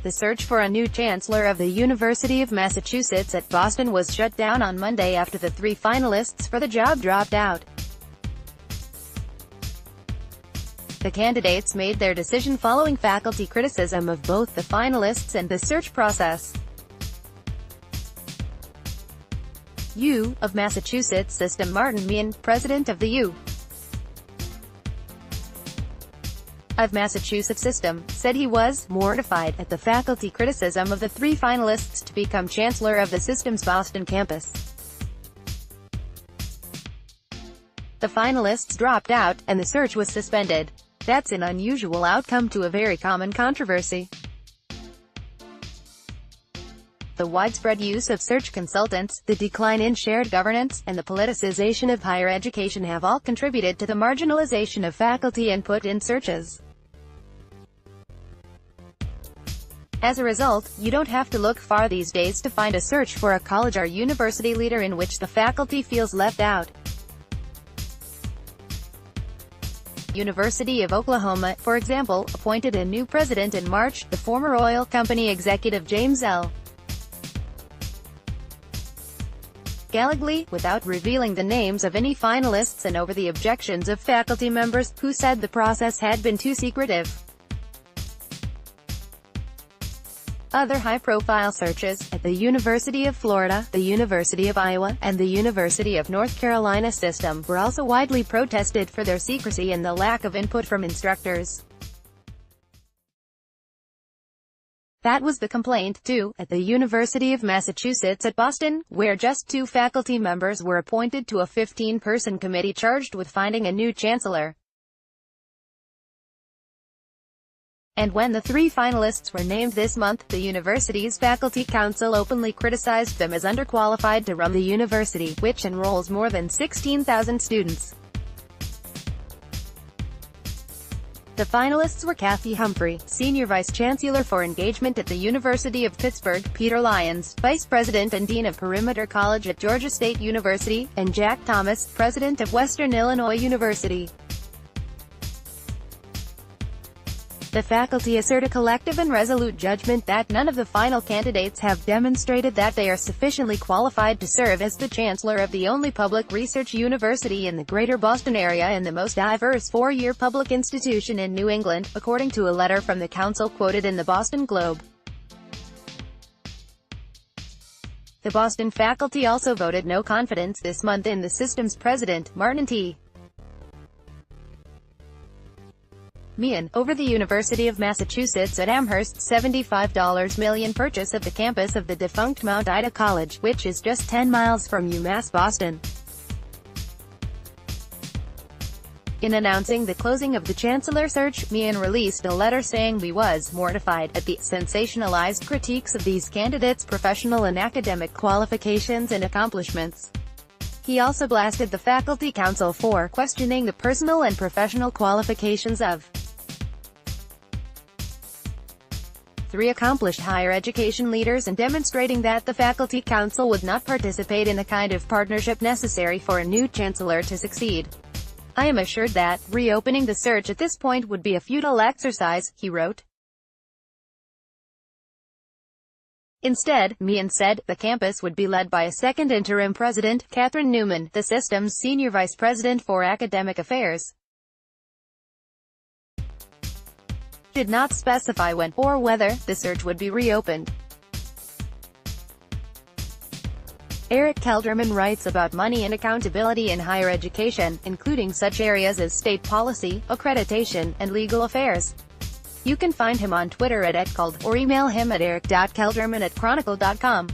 The search for a new chancellor of the University of Massachusetts at Boston was shut down on Monday after the 3 finalists for the job dropped out. The candidates made their decision following faculty criticism of both the finalists and the search process. U. of Massachusetts System Martin Meehan, president of the U. of Massachusetts System, said he was mortified at the faculty criticism of the 3 finalists to become chancellor of the system's Boston campus. The finalists dropped out, and the search was suspended. That's an unusual outcome to a very common controversy. The widespread use of search consultants, the decline in shared governance, and the politicization of higher education have all contributed to the marginalization of faculty input in searches. As a result, you don't have to look far these days to find a search for a college or university leader in which the faculty feels left out. University of Oklahoma, for example, appointed a new president in March, the former oil company executive James L. Gallegly, without revealing the names of any finalists and over the objections of faculty members, who said the process had been too secretive. Other high-profile searches, at the University of Florida, the University of Iowa, and the University of North Carolina System, were also widely protested for their secrecy and the lack of input from instructors. That was the complaint, too, at the University of Massachusetts at Boston, where just 2 faculty members were appointed to a 15-person committee charged with finding a new chancellor. And when the 3 finalists were named this month, the university's faculty council openly criticized them as underqualified to run the university, which enrolls more than 16,000 students. The finalists were Kathy Humphrey, Senior Vice Chancellor for Engagement at the University of Pittsburgh, Peter Lyons, Vice President and Dean of Perimeter College at Georgia State University, and Jack Thomas, President of Western Illinois University. The faculty assert a collective and resolute judgment that none of the final candidates have demonstrated that they are sufficiently qualified to serve as the chancellor of the only public research university in the greater Boston area and the most diverse 4-year public institution in New England, according to a letter from the council quoted in the Boston Globe. The Boston faculty also voted no confidence this month in the system's president, Martin T. Meehan, over the University of Massachusetts at Amherst's $75 million purchase of the campus of the defunct Mount Ida College, which is just 10 miles from UMass Boston. In announcing the closing of the chancellor search, Meehan released a letter saying he was mortified at the sensationalized critiques of these candidates' professional and academic qualifications and accomplishments. He also blasted the faculty council for questioning the personal and professional qualifications of 3 accomplished higher education leaders and demonstrating that the faculty council would not participate in the kind of partnership necessary for a new chancellor to succeed. I am assured that reopening the search at this point would be a futile exercise, he wrote. Instead, Meehan said, the campus would be led by a second interim president, Catherine Newman, the system's senior vice president for academic affairs. Did not specify when, or whether, the search would be reopened. Eric Kelderman writes about money and accountability in higher education, including such areas as state policy, accreditation, and legal affairs. You can find him on Twitter at @cald, or email him at eric.kelderman@chronicle.com.